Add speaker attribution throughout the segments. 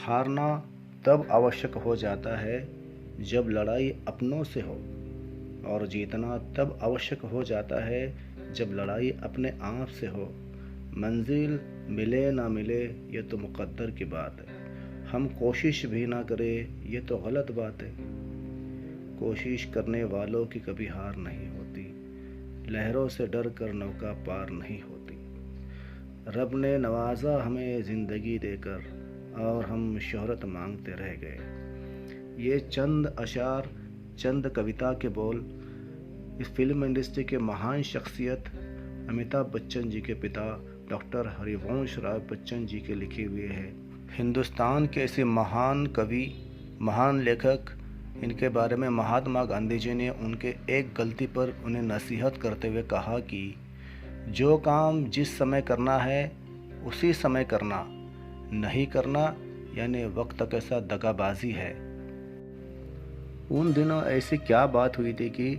Speaker 1: हारना तब आवश्यक हो जाता है जब लड़ाई अपनों से हो, और जीतना तब आवश्यक हो जाता है जब लड़ाई अपने आप से हो। मंजिल मिले ना मिले ये तो मुक़द्दर की बात है, हम कोशिश भी ना करें ये तो गलत बात है। कोशिश करने वालों की कभी हार नहीं होती, लहरों से डर कर नौका पार नहीं होती। रब ने नवाजा हमें ज़िंदगी देकर और हम शोहरत मांगते रह गए। ये चंद अशार, चंद कविता के बोल इस फिल्म इंडस्ट्री के महान शख्सियत अमिताभ बच्चन जी के पिता डॉक्टर हरिवंश राय बच्चन जी के लिखे हुए हैं। हिंदुस्तान के ऐसे महान कवि, महान लेखक, इनके बारे में महात्मा गांधी जी ने उनके एक गलती पर उन्हें नसीहत करते हुए कहा कि जो काम जिस समय करना है उसी समय करना, नहीं करना यानी वक्त के साथ दगाबाजी है। उन दिनों ऐसी क्या बात हुई थी कि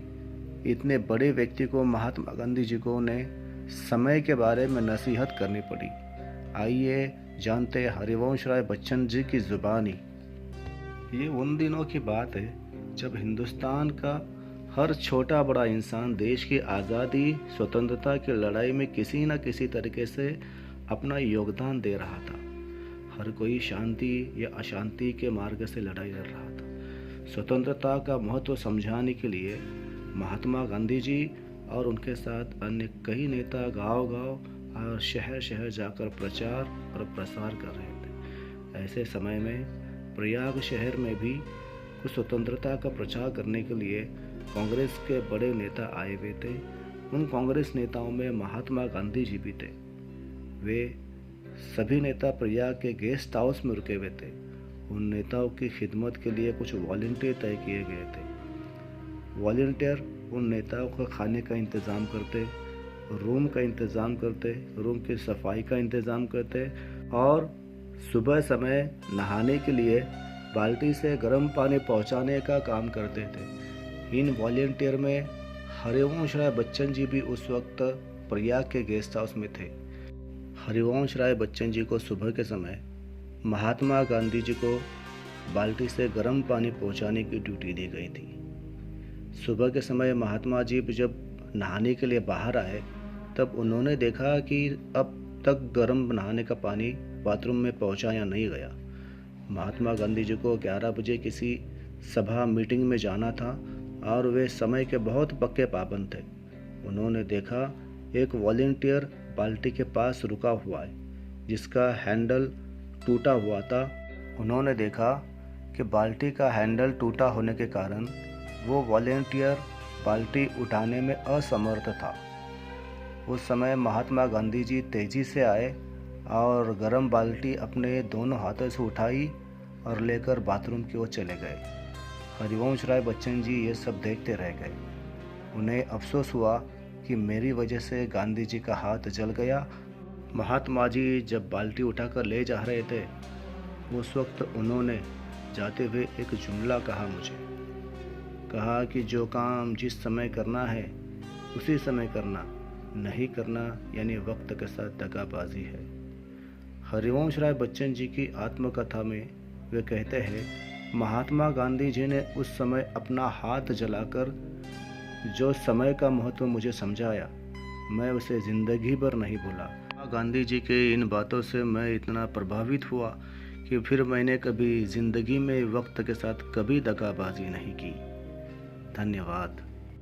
Speaker 1: इतने बड़े व्यक्ति को, महात्मा गांधी जी को, ने समय के बारे में नसीहत करनी पड़ी। आइए जानते हैं हरिवंश राय बच्चन जी की ज़ुबानी। ये उन दिनों की बात है जब हिंदुस्तान का हर छोटा बड़ा इंसान देश की आज़ादी, स्वतंत्रता की लड़ाई में किसी न किसी तरीके से अपना योगदान दे रहा था। हर कोई शांति या अशांति के मार्ग से लड़ाई लड़ रहा था। स्वतंत्रता का महत्व समझाने के लिए महात्मा गांधी जी और उनके साथ अन्य कई नेता गांव-गांव और शहर-शहर जाकर प्रचार और प्रसार कर रहे थे। ऐसे समय में प्रयाग शहर में भी कुछ स्वतंत्रता का प्रचार करने के लिए कांग्रेस के बड़े नेता आए हुए थे। उन कांग्रेस नेताओं में महात्मा गांधी जी भी थे। वे सभी नेता प्रयाग के गेस्ट हाउस में रुके हुए थे। उन नेताओं की खिदमत के लिए कुछ वॉलंटियर तय किए गए थे। वॉलंटियर उन नेताओं का खाने का इंतज़ाम करते, रूम का इंतज़ाम करते, रूम की सफाई का इंतज़ाम करते और सुबह समय नहाने के लिए बाल्टी से गर्म पानी पहुंचाने का काम करते थे। इन वॉलंटियर में हरिवंश राय बच्चन जी भी उस वक्त प्रयाग के गेस्ट हाउस में थे। हरिवंश राय बच्चन जी को सुबह के समय महात्मा गांधी जी को बाल्टी से गर्म पानी पहुंचाने की ड्यूटी दी गई थी। सुबह के समय महात्मा जी जब नहाने के लिए बाहर आए तब उन्होंने देखा कि अब तक गर्म नहाने का पानी बाथरूम में पहुंचा या नहीं गया। महात्मा गांधी जी को 11 बजे किसी सभा मीटिंग में जाना था और वे समय के बहुत पक्के पाबंद थे। उन्होंने देखा एक वॉलंटियर बाल्टी के पास रुका हुआ है जिसका हैंडल टूटा हुआ था। उन्होंने देखा कि बाल्टी का हैंडल टूटा होने के कारण वो वॉलंटियर बाल्टी उठाने में असमर्थ था। उस समय महात्मा गांधी जी तेज़ी से आए और गर्म बाल्टी अपने दोनों हाथों से उठाई और लेकर बाथरूम की ओर चले गए। हरिवंश राय बच्चन जी ये सब देखते रह गए। उन्हें अफसोस हुआ कि मेरी वजह से गांधी जी का हाथ जल गया। महात्मा जी जब बाल्टी उठाकर ले जा रहे थे उस वक्त उन्होंने जाते हुए एक जुमला कहा मुझे। कहा कि जो काम जिस समय करना है उसी समय करना, नहीं करना यानी वक्त के साथ दगाबाजी है। हरिवंश राय बच्चन जी की आत्मकथा में वे कहते हैं, महात्मा गांधी जी ने उस समय अपना हाथ जलाकर जो समय का महत्व मुझे समझाया, मैं उसे ज़िंदगी भर नहीं भूला। गांधी जी के इन बातों से मैं इतना प्रभावित हुआ कि फिर मैंने कभी ज़िंदगी में वक्त के साथ कभी दगाबाजी नहीं की। धन्यवाद।